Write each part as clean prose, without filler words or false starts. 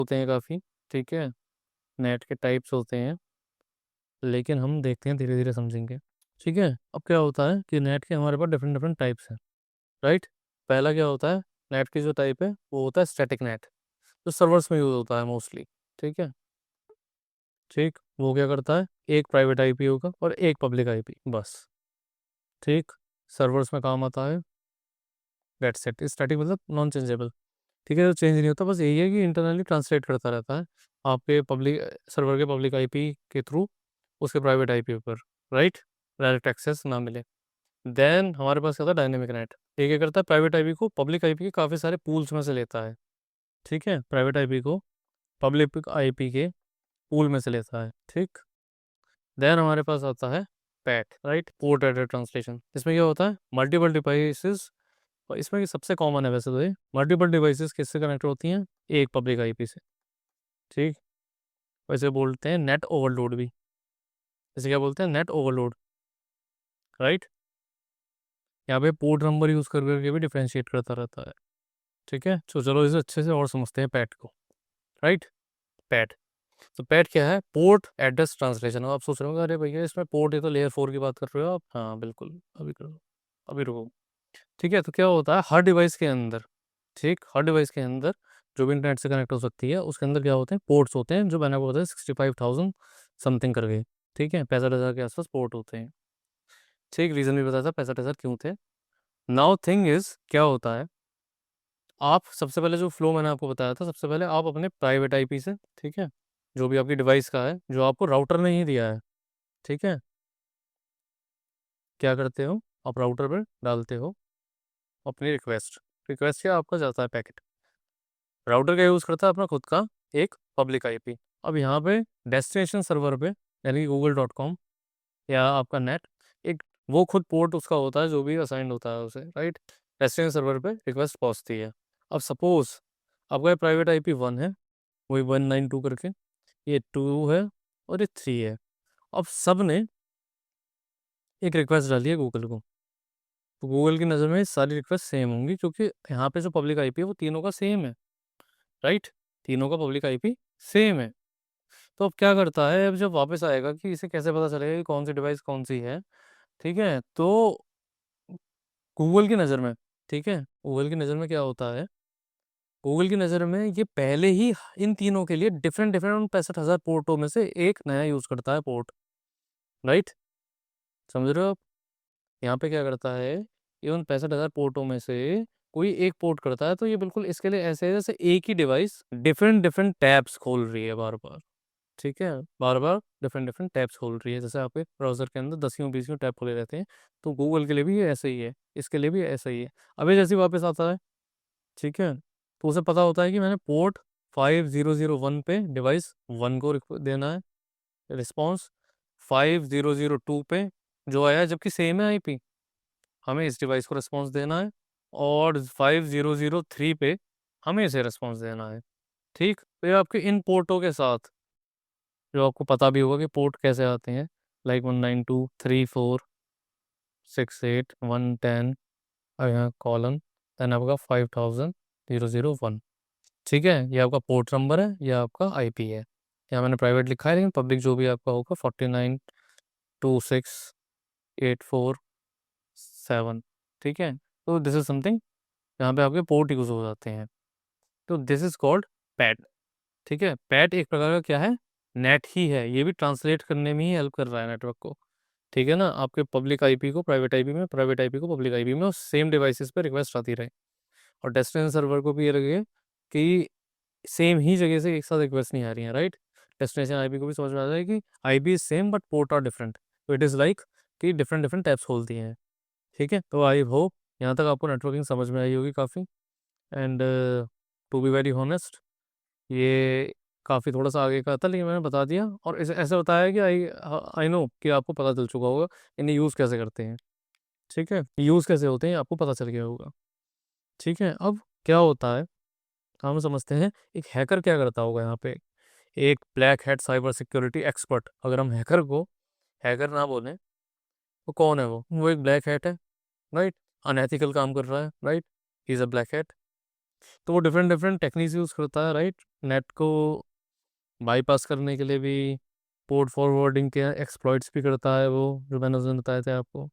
होते हैं काफ़ी, ठीक है, नेट के टाइप्स होते हैं, लेकिन हम देखते हैं धीरे धीरे समझेंगे। ठीक है, अब क्या होता है कि नेट के हमारे पास डिफरेंट डिफरेंट टाइप्स हैं, राइट। पहला क्या होता है, नेट की जो टाइप है वो होता है स्टैटिक नेट, जो सर्वर्स में यूज होता है मोस्टली। ठीक है, ठीक, वो क्या करता है, एक प्राइवेट आईपी होगा और एक पब्लिक आईपी, बस। ठीक, सर्वर्स में काम आता है, दैट्स इट। स्टैटिक मतलब नॉन चेंजेबल। ठीक है, तो चेंज नहीं होता, बस यही है कि इंटरनली ट्रांसलेट करता रहता है आपके पब्लिक सर्वर के पब्लिक आईपी के थ्रू उसके प्राइवेट आईपी पर, राइट, डायरेक्ट एक्सेस ना मिले। देन हमारे पास क्या था, डायनेमिक नेट। ये क्या करता है, प्राइवेट आईपी को पब्लिक आईपी के काफ़ी सारे पूल्स में से लेता है। ठीक है, प्राइवेट आईपी को पब्लिक आईपी के पूल में से लेता है। ठीक, देन हमारे पास आता है PAT, right, port address translation. इसमें क्या होता है, मल्टीपल डिवाइसेस, और इसमें ये सबसे कॉमन है वैसे तो, ये मल्टीपल डिवाइसेस किससे कनेक्ट होती हैं, एक पब्लिक आईपी से। ठीक, वैसे बोलते हैं नेट ओवरलोड भी, इसे क्या बोलते हैं, नेट ओवरलोड, राइट। यहाँ पे पोर्ट नंबर यूज कर करके भी डिफ्रेंशिएट करता रहता है। ठीक है, तो चलो इसे अच्छे से और समझते हैं पैट को, राइट। पैट, तो पैट क्या है, पोर्ट एड्रेस ट्रांसलेशन। आप सोच रहे हो अरे भैया इसमें पोर्ट, ये तो लेयर 4 की बात कर रहे हो आप। हाँ बिल्कुल, अभी करो, अभी रुको। ठीक है, तो क्या होता है, हर डिवाइस के अंदर, ठीक, हर डिवाइस के अंदर जो भी इंटरनेट से कनेक्ट हो सकती है उसके अंदर क्या होते हैं, पोर्ट्स होते हैं, जो मैंने आपको बताया 65,000 समथिंग कर गए। ठीक है, 65,000 के आसपास पोर्ट होते हैं। ठीक, रीज़न भी बताया था 65,000 क्यों थे। नाउ थिंग इज क्या होता है, आप सबसे पहले जो फ्लो मैंने आपको बताया था, सबसे पहले आप अपने प्राइवेट आईपी से, ठीक है, जो भी आपकी डिवाइस का है, जो आपको राउटर ने ही दिया है, ठीक है, क्या करते हो, आप राउटर पर डालते हो अपनी रिक्वेस्ट। रिक्वेस्ट क्या, आपका जाता है पैकेट, राउटर का यूज़ करता है अपना खुद का एक पब्लिक आईपी। अब यहाँ पे डेस्टिनेशन सर्वर पे, यानी कि google.com या आपका नेट, एक वो खुद पोर्ट उसका होता है जो भी असाइंड होता है उसे, राइट। डेस्टिनेशन सर्वर पे रिक्वेस्ट पहुँचती है। अब सपोज आपका प्राइवेट आईपी 1 है, वही 192 करके, ये 2 है और ये 3 है। अब सब ने एक रिक्वेस्ट डाली है गूगल को, तो गूगल की नज़र में सारी रिक्वेस्ट सेम होंगी, क्योंकि यहाँ पे जो पब्लिक आईपी है वो तीनों का सेम है, राइट। तीनों का पब्लिक आईपी सेम है। तो अब क्या करता है, अब जब वापस आएगा कि इसे कैसे पता चलेगा कि कौन सी डिवाइस कौन सी है, ठीक है, तो गूगल की नज़र में, ठीक है, गूगल की नज़र में क्या होता है, गूगल की नज़र में ये पहले ही इन तीनों के लिए डिफरेंट डिफरेंट उन 65,000 पोर्टों में से एक नया यूज़ करता है पोर्ट, राइट। समझ रहे हो आप, यहाँ पे क्या करता है, ये उन 65,000 पोर्टों में से कोई एक पोर्ट करता है, तो ये बिल्कुल इसके लिए ऐसे है जैसे एक ही डिवाइस डिफरेंट डिफरेंट टैब्स खोल रही है बार बार। ठीक है, बार बार डिफरेंट डिफरेंट टैब्स खोल रही है, जैसे आपके ब्राउजर के अंदर 10 20 टैब खोले रहते हैं, तो गूगल के लिए भी ये ऐसा ही है, इसके लिए भी ऐसा ही है। अभी जैसे ही वापस आता है, ठीक है, तो उसे पता होता है कि मैंने पोर्ट 5001 पे डिवाइस 1 को देना है रिस्पॉन्स, 5002 पे जो आया है, जबकि सेम है आईपी, हमें इस डिवाइस को रिस्पॉन्स देना है, और 5003 पे हमें इसे रिस्पॉन्स देना है। ठीक, तो ये आपके इन पोर्टों के साथ, जो आपको पता भी होगा कि पोर्ट कैसे आते हैं, लाइक 192 3 4 6 8 1 10, और यहाँ कॉलन, देन आपका 5000 001। ठीक है, ये आपका पोर्ट नंबर है, ये आपका आईपी है। यहाँ मैंने प्राइवेट लिखा है, लेकिन पब्लिक जो भी आपका होगा 492684 7। ठीक है, तो दिस इज समथिंग, यहाँ पे आपके पोर्ट यूज हो जाते हैं, तो दिस इज कॉल्ड पैट। ठीक है, पैट एक प्रकार का क्या है, नेट ही है, ये भी ट्रांसलेट करने में ही हेल्प कर रहा है नेटवर्क को। ठीक है ना, आपके पब्लिक आईपी को प्राइवेट आईपी में, प्राइवेट आईपी को पब्लिक आईपी में, और सेम डिवाइसेस पे रिक्वेस्ट आती रहे। और डेस्टिनेशन सर्वर को भी ये लगे कि सेम ही जगह से एक साथ रिक्वेस्ट नहीं आ रही है, राइट। डेस्टिनेशन आईपी को भी समझ में आ जाए कि IP is same but port are different, तो इट इज़ लाइक कि डिफरेंट डिफरेंट टैब्स खोलती हैं। ठीक है, तो आई होप यहाँ तक आपको नेटवर्किंग समझ में आई होगी काफ़ी। And to be very honest, ये काफ़ी थोड़ा सा आगे का था, लेकिन मैंने बता दिया, और इसे ऐसे बताया कि आई आई नो कि आपको पता चल चुका होगा इन्हें यूज़ कैसे करते हैं। ठीक है, यूज़ कैसे होते हैं आपको पता चल गया होगा। ठीक है, अब क्या होता है, हम समझते हैं एक हैकर क्या करता होगा यहाँ पे। एक black hat cyber security expert, अगर हम हैकर को हैकर ना बोलें तो कौन है वो एक ब्लैक हैट है, राइट, अनएथिकल काम कर रहा है, right, he is a black hat. तो वो डिफरेंट डिफरेंट टेक्निक्स यूज़ करता है, राइट। नेट को बाईपास करने के लिए भी, पोर्ट फॉरवर्डिंग के एक्सप्लॉइट्स भी करता है वो, जो मैंने उस दिन बताए थे आपको।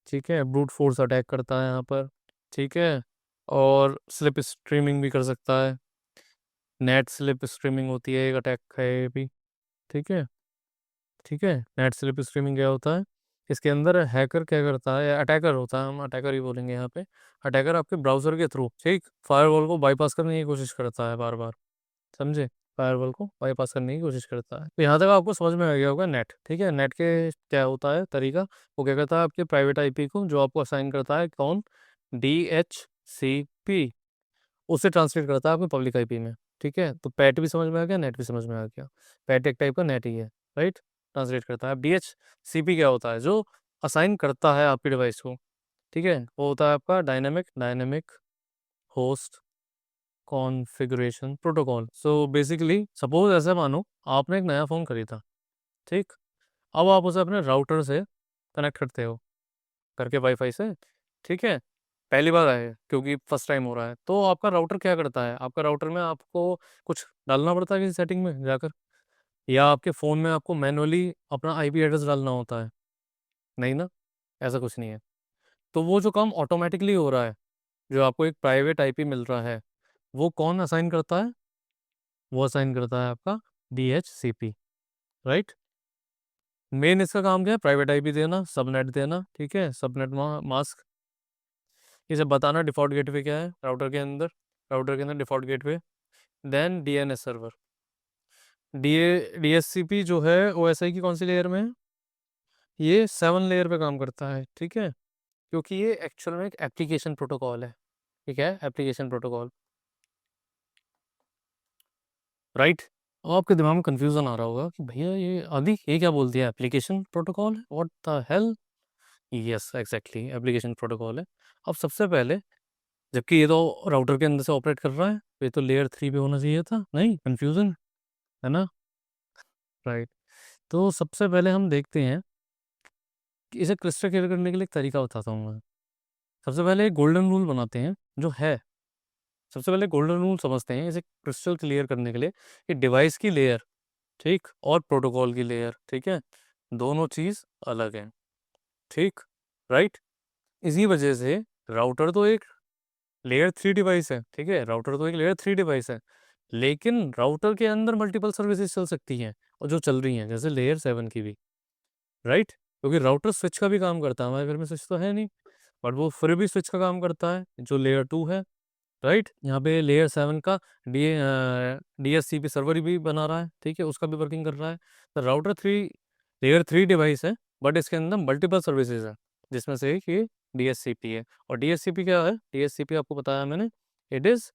ठीक है, ब्रूट फोर्स अटैक करता है यहाँ पर। ठीक है, और स्लिप स्ट्रीमिंग भी कर सकता है। नेट स्लिप स्ट्रीमिंग होती है, एक अटैक है ये भी। ठीक है। ठीक है, नेट स्लिप स्ट्रीमिंग क्या होता है, इसके अंदर हैकर क्या करता है, अटैकर होता है, हम अटैकर ही बोलेंगे यहाँ पे। अटैकर आपके ब्राउजर के थ्रू, ठीक, फायरवॉल को बाईपास करने की कोशिश करता है बार बार, समझे। फायरवॉल को बाईपास करने की कोशिश करता है। तो यहाँ तक आपको समझ में आ गया होगा नेट। ठीक है, नेट के क्या होता है तरीका, वो क्या करता है, आपके प्राइवेट आईपी को जो आपको असाइन करता है कौन, DHCP, उसे ट्रांसलेट करता है आपके पब्लिक आईपी में। ठीक है, तो पैट भी समझ में आ गया, नेट भी समझ में आ गया। पैट एक टाइप का नेट ही है, राइट, ट्रांसलेट करता है। अब DHCP क्या होता है, जो असाइन करता है आपकी डिवाइस को। ठीक है, वो होता है आपका dynamic host configuration protocol. So basically suppose ऐसे मानो आपने एक नया फ़ोन खरीदा, ठीक, अब आप उसे अपने राउटर से कनेक्ट करते हो, करके वाईफाई से। ठीक है, पहली बार आए क्योंकि फर्स्ट टाइम हो रहा है, तो आपका राउटर क्या करता है, आपका राउटर में आपको कुछ डालना पड़ता है किसी सेटिंग में जाकर, या आपके फ़ोन में आपको मैनुअली अपना आईपी एड्रेस डालना होता है, नहीं ना, ऐसा कुछ नहीं है। तो वो जो काम ऑटोमेटिकली हो रहा है, जो आपको एक प्राइवेट आईपी मिल रहा है, वो कौन असाइन करता है, वो असाइन करता है आपका DHCP, राइट। मेन इसका काम क्या है, प्राइवेट आईपी देना, सबनेट देना। ठीक है, सबनेट मास्क, इसे बताना डिफॉल्ट गेटवे क्या है राउटर के अंदर default gateway. Then DNS server. DHCP जो है OSI की कौन सी लेयर में है, ये 7 लेयर पे काम करता है। ठीक है, क्योंकि ये एक्चुअल में एक एप्लीकेशन प्रोटोकॉल है। ठीक है, एप्लीकेशन प्रोटोकॉल, राइट। अब आपके दिमाग में कंफ्यूजन आ रहा होगा कि भैया ये आदि ये क्या बोलती है, application protocol, what the hell. Yes, exactly, application protocol है। अब सबसे पहले, जबकि ये तो राउटर के अंदर से ऑपरेट कर रहा है, तो ये तो लेयर 3 पे होना चाहिए था, नहीं, कंफ्यूजन है ना, राइट। तो सबसे पहले हम देखते हैं कि इसे क्रिस्टल क्लियर करने के लिए एक तरीका बताता हूँ मैं। सबसे पहले एक गोल्डन रूल बनाते हैं, जो है, सबसे पहले गोल्डन रूल समझते हैं इसे क्रिस्टल क्लियर करने के लिए, कि डिवाइस की लेयर, ठीक, और प्रोटोकॉल की लेयर, ठीक है, दोनों चीज़ अलग हैं। ठीक, राइट। इसी वजह से राउटर तो एक लेयर 3 डिवाइस है, ठीक है, राउटर तो एक लेयर 3 डिवाइस है, लेकिन राउटर के अंदर मल्टीपल सर्विसेज चल सकती हैं, और जो चल रही हैं, जैसे लेयर 7 की भी, राइट, क्योंकि राउटर स्विच का भी काम करता है, हमारे घर में स्विच तो है नहीं, बट वो फिर भी स्विच का काम करता है, जो लेयर 2 है, राइट। यहाँ पे लेयर 7 का DHCP सर्वर भी बना रहा है, ठीक है, उसका भी वर्किंग कर रहा है। तो राउटर 3 लेयर 3 डिवाइस है, बट इसके अंदर मल्टीपल सर्विसेज है, जिसमें से एक ये DHCP है। और DHCP क्या है, DHCP आपको बताया मैंने, it is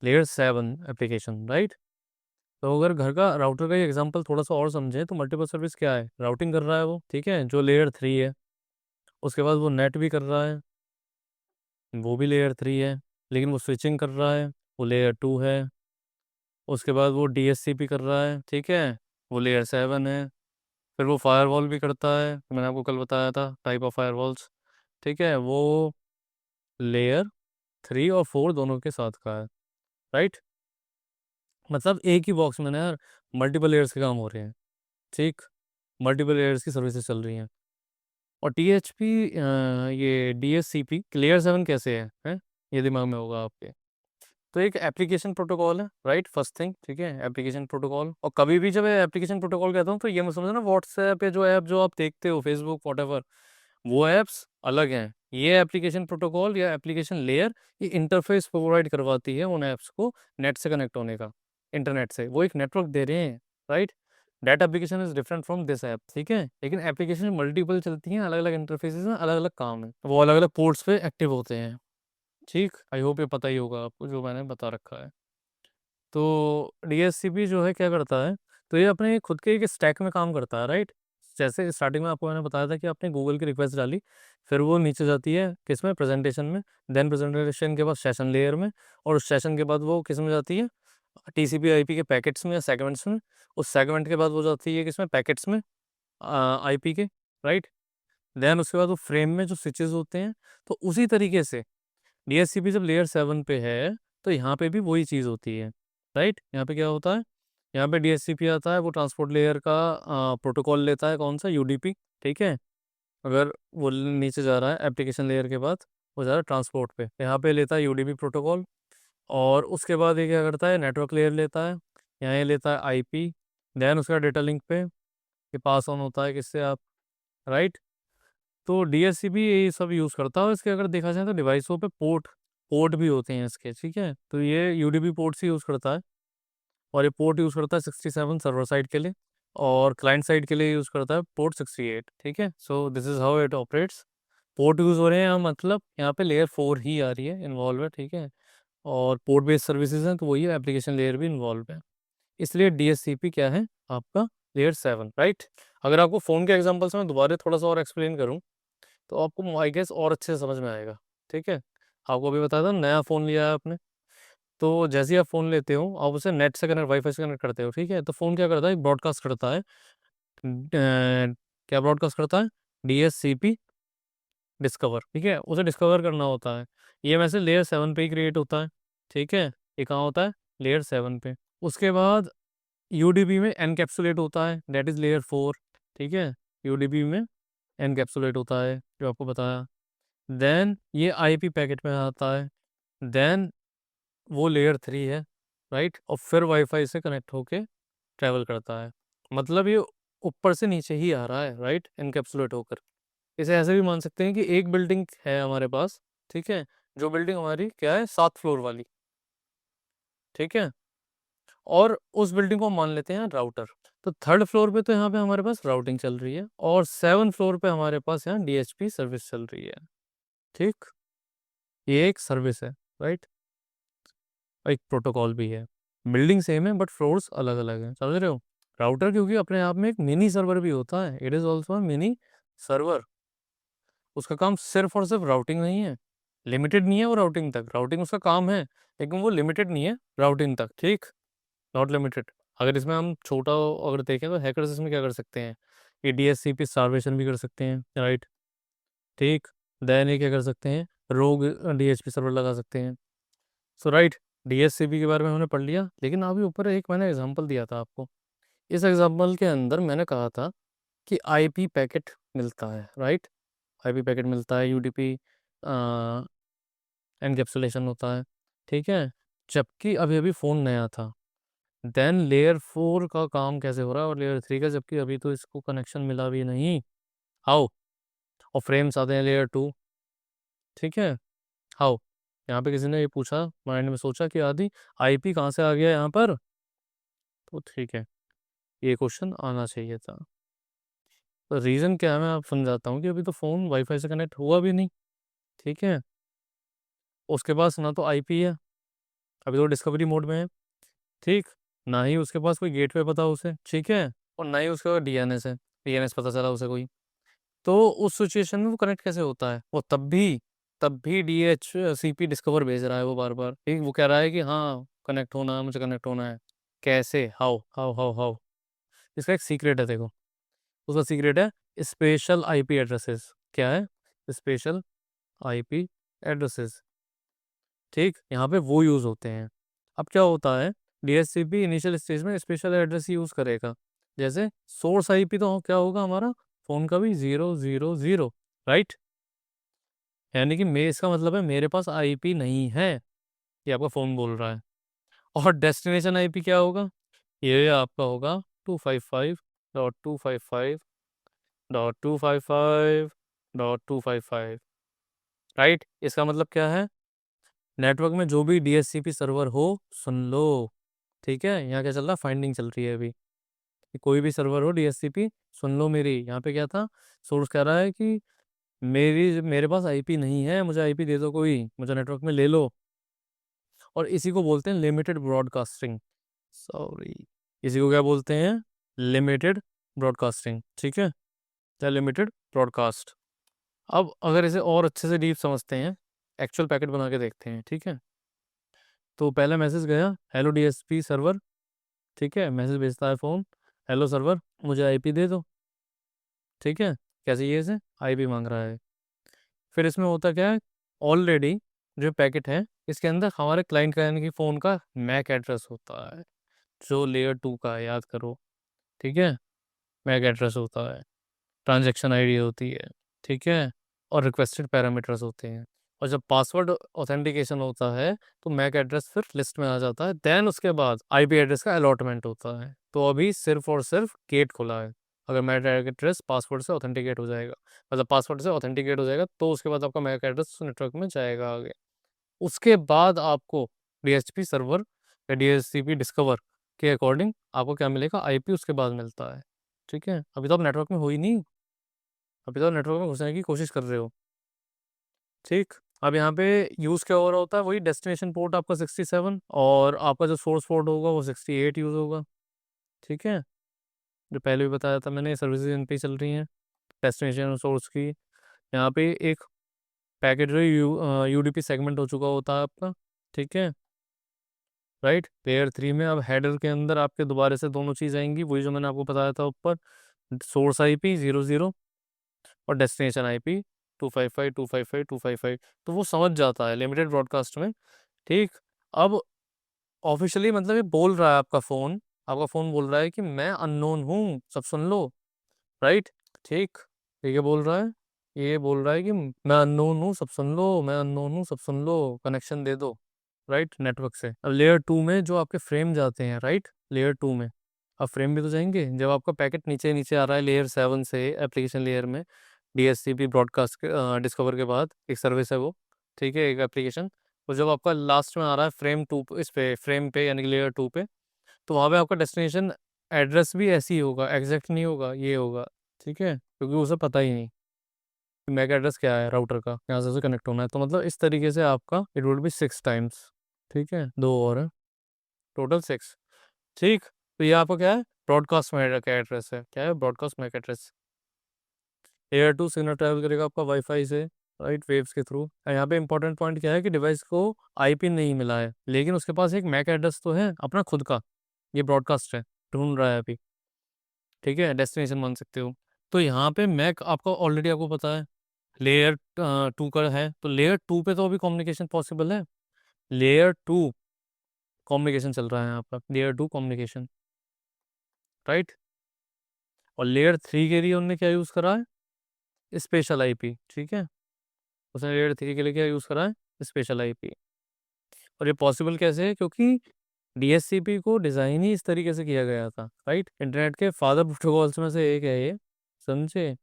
layer 7 application, right. तो अगर घर का राउटर का एग्जाम्पल थोड़ा सा और समझें, तो मल्टीपल सर्विस क्या है, राउटिंग कर रहा है वो, ठीक है, जो लेयर 3 है। उसके बाद वो नेट भी कर रहा है, वो भी लेयर 3 है, लेकिन वो स्विचिंग कर रहा है, वो लेयर 2 है। उसके बाद वो DHCP कर रहा है, ठीक है, वो लेयर 7 है। फिर वो फायरवॉल भी करता है, मैंने आपको कल बताया था टाइप ऑफ फायरवॉल्स, ठीक है, वो लेयर 3 और 4 दोनों के साथ का है, राइट। मतलब एक ही बॉक्स में ना यार मल्टीपल लेयर्स के काम हो रहे हैं, ठीक, मल्टीपल लेयर्स की सर्विसेज चल रही हैं। और THP ये DHCP लेयर 7 कैसे है, ये दिमाग में होगा आपके। तो एक एप्लीकेशन प्रोटोकॉल है, राइट, फर्स्ट थिंग, ठीक है, एप्लीकेशन प्रोटोकॉल। और कभी भी जब एप्लीकेशन प्रोटोकॉल कहता हूँ, तो ये मत समझना व्हाट्सएप या जो ऐप जो आप देखते हो, फेसबुक, वॉटएवर, वो ऐप्स अलग हैं। ये एप्लीकेशन प्रोटोकॉल या एप्लीकेशन लेयर, ये इंटरफेस प्रोवाइड करवाती है उन ऐप्स को नेट से कनेक्ट होने का, इंटरनेट से, वो एक नेटवर्क दे रहे हैं, right. That application is different from this app, ठीक है, लेकिन एप्लीकेशन मल्टीपल चलती हैं, अलग अलग इंटरफेसेस में अलग अलग काम है, वो अलग अलग पोर्ट्स पे एक्टिव होते हैं, ठीक। आई होप ये पता ही होगा आपको जो मैंने बता रखा है। तो DHCP जो है क्या करता है, तो ये अपने खुद के एक स्टैक में काम करता है, राइट। जैसे स्टार्टिंग में आपको मैंने बताया था कि आपने गूगल की रिक्वेस्ट डाली, फिर वो नीचे जाती है किस में, प्रेजेंटेशन में, देन प्रेजेंटेशन के बाद सेशन लेयर में, और उस सेशन के बाद वो किस में जाती है, TCP/IP के पैकेट्स में या सेगमेंट्स में, उस सेगमेंट के बाद वो जाती है किस में, पैकेट्स में, IP के, राइट। देन उसके बाद वो फ्रेम में जो स्विचेस होते हैं। तो उसी तरीके से DHCP जब लेयर 7 पे है, तो यहाँ पे भी वही चीज़ होती है, राइट। यहाँ पे क्या होता है, यहाँ पे DHCP आता है, वो ट्रांसपोर्ट लेयर का प्रोटोकॉल लेता है, कौन सा, UDP, ठीक है। अगर वो नीचे जा रहा है एप्लीकेशन लेयर के बाद, वो जा रहा है ट्रांसपोर्ट पे, यहाँ पे लेता है UDP प्रोटोकॉल। और उसके बाद ये क्या करता है, नेटवर्क लेयर लेता है, यहाँ ये लेता है IP, देन उसका डेटा लिंक पे ये पास ऑन होता है किससे, आप, राइट। तो DHCP ये सब यूज़ करता है। इसके अगर देखा जाए तो डिवाइसों पे पोर्ट पोर्ट भी होते हैं इसके, ठीक है। तो ये UDP पोर्ट से यूज़ करता है, और ये पोर्ट यूज़ करता है 67 सर्वर साइड के लिए, और क्लाइंट साइड के लिए यूज़ करता है पोर्ट 68, ठीक है। So this is how it operates. Port use हो रहे हैं, मतलब यहाँ पे लेयर 4 ही आ रही है, इन्वॉल्व है, ठीक है। और पोर्ट बेस्ड सर्विसेज हैं तो वही एप्लीकेशन लेयर भी इन्वॉल्व है, इसलिए DHCP क्या है आपका, लेयर 7, राइट। अगर आपको फ़ोन के एग्जांपल से मैं दोबारा थोड़ा सा और एक्सप्लेन करूँ तो आपको आई गेस और अच्छे से समझ में आएगा, ठीक है। आपको अभी बताया था, नया फ़ोन लिया है आपने, तो जैसे ही आप फ़ोन लेते हो आप उसे नेट से कनेक्ट, वाईफाई से कनेक्ट करते हो, ठीक है। तो फ़ोन क्या करता है, ब्रॉडकास्ट करता है, क्या ब्रॉडकास्ट करता है, DHCP डिस्कवर, ठीक है। उसे डिस्कवर करना होता है, ये मैसेज लेयर 7 पे ही क्रिएट होता है, ठीक है। ये कहाँ होता है, लेयर 7 पे। उसके बाद UDP में एनकैप्सुलेट होता है, दैट इज़ लेयर 4, ठीक है। UDP में एनकैप्सुलेट होता है, जो आपको बताया। देन ये IP पैकेट में आता है, देन वो लेयर 3 है, राइट। और फिर वाईफाई से कनेक्ट होके ट्रैवल करता है, मतलब ये ऊपर से नीचे ही आ रहा है, राइट, एनकैप्सुलेट होकर। इसे ऐसे भी मान सकते हैं कि एक बिल्डिंग है हमारे पास, ठीक है, जो बिल्डिंग हमारी क्या है, 7 फ्लोर वाली, ठीक है। और उस बिल्डिंग को मान लेते हैं राउटर। तो 3rd फ्लोर पे तो यहाँ पे हमारे पास राउटिंग चल रही है, और 7 फ्लोर पे हमारे पास यहाँ DHCP सर्विस चल रही है, ठीक। ये एक सर्विस है, राइट, और एक प्रोटोकॉल भी है। बिल्डिंग सेम है बट फ्लोर्स अलग अलग हैं, समझ रहे हो। राउटर क्योंकि अपने आप में एक मिनी सर्वर भी होता है, it is also mini server. उसका काम सिर्फ और सिर्फ राउटिंग नहीं है, लिमिटेड नहीं है वो राउटिंग तक, राउटिंग उसका काम है, लेकिन वो लिमिटेड नहीं है राउटिंग तक, ठीक, नॉट लिमिटेड। अगर इसमें हम छोटा अगर देखें तो हैकर्स इसमें क्या कर सकते हैं, ये DHCP स्टारवेशन भी कर सकते हैं, राइट, ठीक। देन ये क्या कर सकते हैं, रोग DHCP सर्वर लगा सकते हैं। सो राइट, DHCP के बारे में हमने पढ़ लिया, लेकिन अभी ऊपर एक मैंने एग्जांपल दिया था आपको। इस एग्जांपल के अंदर मैंने कहा था कि IP पैकेट मिलता है, राइट, IP पैकेट मिलता है, UDP एनकैप्सुलेशन होता है, ठीक है। जबकि अभी अभी फ़ोन नया था, देन लेयर 4 का काम कैसे हो रहा है, और लेयर 3 का, जबकि अभी तो इसको कनेक्शन मिला भी नहीं, हाउ। और फ्रेम्स आते हैं लेयर 2, ठीक है, हाउ। यहाँ पे किसी ने ये पूछा, माइंड में सोचा कि आदि IP कहाँ से आ गया यहाँ पर, तो ठीक है, ये क्वेश्चन आना चाहिए था। तो रीज़न क्या है, मैं आप समझाता हूँ कि अभी तो फ़ोन वाईफाई से कनेक्ट हुआ भी नहीं, ठीक है। उसके पास ना तो IP है, अभी तो डिस्कवरी मोड में है, ठीक, ना ही उसके पास कोई गेटवे पता उसे, ठीक है, और ना ही उसका DNS है, DNS पता चला उसे कोई। तो उस सिचुएशन में वो कनेक्ट कैसे होता है, वो तब भी DHCP डिस्कवर भेज रहा है वो बार बार, ठीक। वो कह रहा है कि हाँ कनेक्ट होना है, मुझे कनेक्ट होना है, कैसे, हाउ हाउ हाउ हाउ। इसका एक सीक्रेट है, देखो, उसका सीक्रेट है स्पेशल IP एड्रेसेस। क्या है, स्पेशल IP एड्रेसेस, ठीक, यहाँ पे वो यूज़ होते हैं। अब क्या होता है, DHCP इनिशियल स्टेज में स्पेशल एड्रेस यूज़ करेगा, जैसे सोर्स IP तो क्या होगा हमारा फ़ोन का भी 000, राइट। यानी कि मैं, इसका मतलब है मेरे पास IP नहीं है, ये आपका फ़ोन बोल रहा है। और डेस्टिनेशन IP क्या होगा, ये आपका होगा 255.255.255.255, राइट। इसका मतलब क्या है, नेटवर्क में जो भी DHCP सर्वर हो, सुन लो, ठीक है। यहाँ क्या चल रहा है, फाइंडिंग चल रही है अभी, कि कोई भी सर्वर हो DHCP, सुन लो मेरी। यहाँ पे क्या था, सोर्स कह रहा है कि मेरे पास IP नहीं है, मुझे IP दे दो कोई, मुझे नेटवर्क में ले लो। और इसी को बोलते हैं लिमिटेड ब्रॉडकास्टिंग, सॉरी, इसी को क्या बोलते हैं, लिमिटेड ब्रॉडकास्टिंग, ठीक है, या लिमिटेड ब्रॉडकास्ट। अब अगर इसे और अच्छे से डीप समझते हैं, एक्चुअल पैकेट बना के देखते हैं, ठीक है। तो पहला मैसेज गया, हेलो DHCP सर्वर, ठीक है, मैसेज भेजता है फ़ोन, हेलो सर्वर मुझे IP दे दो, ठीक है। क्या चाहिए इसे, IP मांग रहा है। फिर इसमें होता क्या है, ऑलरेडी जो पैकेट है इसके अंदर हमारे क्लाइंट का यानी कि फ़ोन का मैक एड्रेस होता है, जो लेयर 2 का है, याद करो। ठीक है, मैक एड्रेस होता है, ट्रांजैक्शन आईडी होती है, ठीक है, और रिक्वेस्टेड पैरामीटर्स होते हैं। और जब पासवर्ड ऑथेंटिकेशन होता है तो मैक एड्रेस फिर लिस्ट में आ जाता है। देन उसके बाद आईपी एड्रेस का अलॉटमेंट होता है। तो अभी सिर्फ और सिर्फ गेट खुला है। अगर मैक एड्रेस पासवर्ड से ऑथेंटिकेट हो जाएगा, मतलब पासवर्ड से ऑथेंटिकेट हो जाएगा, तो उसके बाद आपका मैक एड्रेस नेटवर्क में जाएगा आगे। उसके बाद आपको डीएचपी सर्वर या डीएचसीपी डिस्कवर के अकॉर्डिंग आपको क्या मिलेगा, आईपी उसके बाद मिलता है। ठीक है, अभी तो आप नेटवर्क में हो ही नहीं, अभी तो नेटवर्क में घुसने की कोशिश कर रहे हो। ठीक, अब यहाँ पे यूज़ क्या हो रहा होता है, वही डेस्टिनेशन पोर्ट आपका 67 और आपका जो सोर्स पोर्ट होगा वो 68 यूज़ होगा। ठीक है, जो पहले भी बताया था मैंने, सर्विसेज इन पे चल रही हैं डेस्टिनेशन और सोर्स की। यहाँ पे एक पैकेट जो यूडीपी सेगमेंट हो चुका होता है आपका। ठीक है, राइट। लेयर 3 में अब हेडर के अंदर आपके दोबारा से दोनों चीज़ आएंगी, वही जो मैंने आपको बताया था ऊपर, सोर्स IP 00 और डेस्टिनेशन IP 255 255 255। तो वो समझ जाता है लिमिटेड ब्रॉडकास्ट में। ठीक, अब ऑफिशियली मतलब ये बोल रहा है आपका फ़ोन बोल रहा है कि मैं अननोन हूँ, सब सुन लो। राइट, ठीक, ये बोल रहा है, ये बोल रहा है कि मैं अननोन हूँ, सब सुन लो, मैं अननोन हूँ, सब सुन लो, कनेक्शन दे दो। राइट, नेटवर्क से। अब लेयर 2 में जो आपके फ्रेम जाते हैं, राइट, लेयर 2 में अब फ्रेम भी तो जाएंगे। जब आपका पैकेट नीचे नीचे आ रहा है लेयर 7 से एप्लीकेशन लेयर में, DHCP ब्रॉडकास्ट डिस्कवर के बाद एक सर्विस है वो, ठीक है, एक एप्लीकेशन। तो जब आपका लास्ट में आ रहा है फ्रेम 2, इस पे फ्रेम पे यानी कि लेयर 2 पे, तो वहाँ पे आपका डेस्टिनेशन एड्रेस भी ऐसे ही होगा, एग्जैक्ट नहीं होगा, ये होगा। ठीक है, क्योंकि उसे पता ही नहीं कि मैक एड्रेस क्या है राउटर का, यहाँ से उसे कनेक्ट होना है। तो मतलब इस तरीके से आपका इट वुड बी 6 टाइम्स। ठीक है, दो और है, टोटल 6। ठीक, तो ये आपका क्या है, ब्रॉडकास्ट मैक का एड्रेस है। क्या है, broadcast MAC address. Air to signal travel करेगा आपका वाईफाई से, राइट, वेव्स के थ्रू। यहाँ पे इंपॉर्टेंट पॉइंट क्या है कि डिवाइस को IP नहीं मिला है, लेकिन उसके पास एक मैक एड्रेस तो है अपना खुद का, ये ब्रॉडकास्ट है, ढूंढ रहा है अभी। ठीक है, डेस्टिनेशन मान सकते हो। तो यहाँ पे मैक आपका ऑलरेडी आपको पता है लेयर 2 का है, तो लेयर 2 पे तो अभी कम्युनिकेशन पॉसिबल है। लेयर 2 कम्युनिकेशन चल रहा है यहाँ पर, लेयर 2 कम्युनिकेशन, राइट। और लेयर 3 के लिए उन्होंने क्या यूज़ करा है, स्पेशल IP। ठीक है, उसने लेयर 3 के लिए क्या यूज़ करा है, स्पेशल IP। और ये पॉसिबल कैसे है, क्योंकि DHCP को डिज़ाइन ही इस तरीके से किया गया था, राइट। इंटरनेट के फादर प्रोटोकॉल्स में से एक है ये, समझे।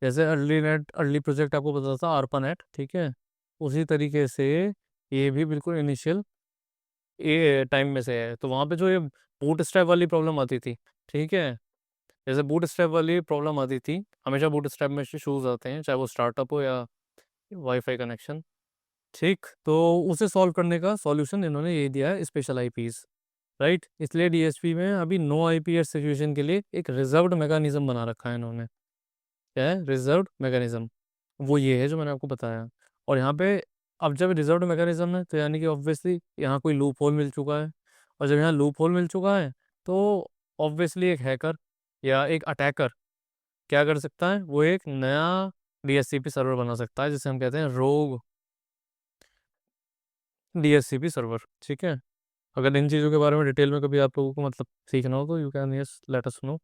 जैसे अर्ली प्रोजेक्ट आपको पता था ARPANET, ठीक है, उसी तरीके से ये भी बिल्कुल इनिशियल ये टाइम में से है। तो वहाँ पे जो ये बूट स्ट्रैप वाली प्रॉब्लम आती थी, ठीक है, जैसे बूट स्ट्रैप वाली प्रॉब्लम आती थी, हमेशा बूट स्ट्रैप में इशूज़ आते हैं, चाहे वो स्टार्टअप हो या वाईफाई कनेक्शन। ठीक, तो उसे सॉल्व करने का सॉल्यूशन इन्होंने ये दिया है, स्पेशल IPs, राइट। इसलिए DHP में अभी नो IP सिचुएशन के लिए एक रिजर्व्ड मैकेनिज्म बना रखा है इन्होंने। क्या है, रिजर्व्ड मैकेनिज्म, वो ये है जो मैंने आपको बताया। और यहाँ पे अब जब रिजर्व्ड मैकेनिज्म है तो यानी कि ऑब्वियसली यहाँ कोई लूप होल मिल चुका है। और जब यहाँ लूप होल मिल चुका है तो ऑब्वियसली एक हैकर या एक अटैकर क्या कर सकता है, वो एक नया DHCP सर्वर बना सकता है, जिसे हम कहते हैं रोग DHCP सर्वर। ठीक है, अगर इन चीज़ों के बारे में डिटेल में कभी आप लोगों को मतलब सीखना हो तो you can yes let us know.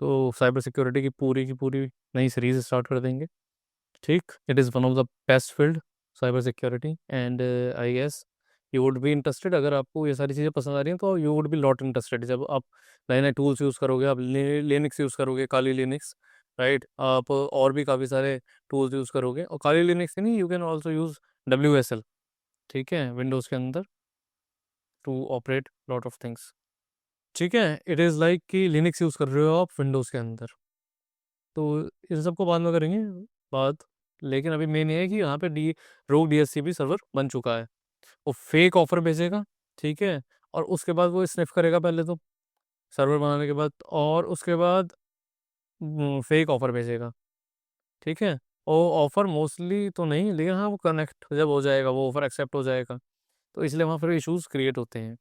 तो साइबर सिक्योरिटी की पूरी नई सीरीज स्टार्ट कर देंगे। ठीक, it is one of the best field, cyber security, and I guess you would be interested. अगर आपको ये सारी चीज़ें पसंद आ रही हैं तो you would be lot interested. जब आप नए नए टूल्स यूज़ करोगे, आप लिनक्स यूज़ करोगे, काली लिनक्स, राइट, आप और भी काफ़ी सारे टूल्स यूज़ करोगे। और काली लिनक्स ही नहीं, you can also use WSL, ठीक है, विंडोज़ के अंदर, to operate lot of things. ठीक है, इट इज़ लाइक कि लिनक्स यूज़ कर रहे हो आप विंडोज़ के अंदर। तो इन सबको बाद में करेंगे बात। लेकिन अभी मेन ये है कि यहाँ पे रोग DHCP सर्वर बन चुका है। वो फेक ऑफर भेजेगा, ठीक है, और उसके बाद वो स्निफ करेगा पहले तो सर्वर बनाने के बाद, और उसके बाद फेक ऑफर भेजेगा। ठीक है, और ऑफर मोस्टली तो नहीं, लेकिन हाँ वो कनेक्ट जब हो जाएगा, वो ऑफर एक्सेप्ट हो जाएगा, तो इसलिए वहाँ फिर इश्यूज क्रिएट होते हैं।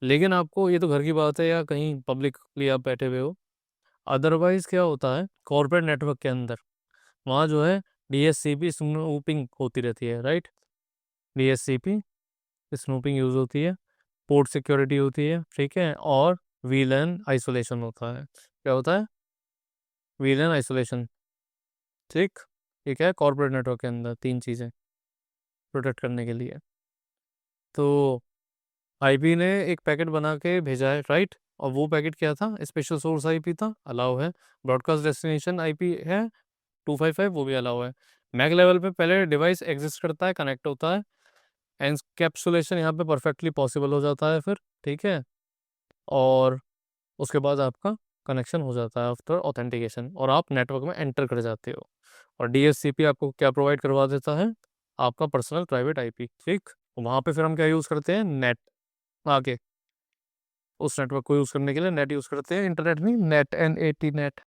लेकिन आपको ये तो घर की बात है या कहीं पब्लिकली आप बैठे हुए हो, अदरवाइज क्या होता है कॉर्पोरेट नेटवर्क के अंदर, वहाँ जो है DHCP स्नूपिंग होती रहती है, राइट। DHCP स्नूपिंग यूज़ होती है, पोर्ट सिक्योरिटी होती है, ठीक है, और VLAN आइसोलेशन होता है। क्या होता है? VLAN आइसोलेशन, ठीक। ये क्या है? कॉर्पोरेट नेटवर्क के अंदर 3 चीज़ें प्रोटेक्ट करने के लिए। तो आईपी ने एक पैकेट बना के भेजा है, राइट, और वो पैकेट क्या था? स्पेशल सोर्स आईपी था, अलाउ है। ब्रॉडकास्ट डेस्टिनेशन आईपी है 255, वो भी अलाउ है। मैक लेवल पे पहले डिवाइस एग्जिस्ट करता है, कनेक्ट होता है, एनकैप्सुलेशन यहाँ पे परफेक्टली पॉसिबल हो जाता है फिर, ठीक है, और उसके बाद आपका कनेक्शन हो जाता है आफ्टर ऑथेंटिकेशन, और आप नेटवर्क में एंटर कर जाते हो। और DHCP आपको क्या प्रोवाइड करवा देता है? आपका पर्सनल प्राइवेट आईपी, ठीक। वहाँ पे फिर हम क्या यूज़ करते हैं? नेट। आगे उस नेटवर्क को यूज़ करने के लिए नेट यूज़ करते हैं, इंटरनेट नहीं, नेट, NAT, नेट।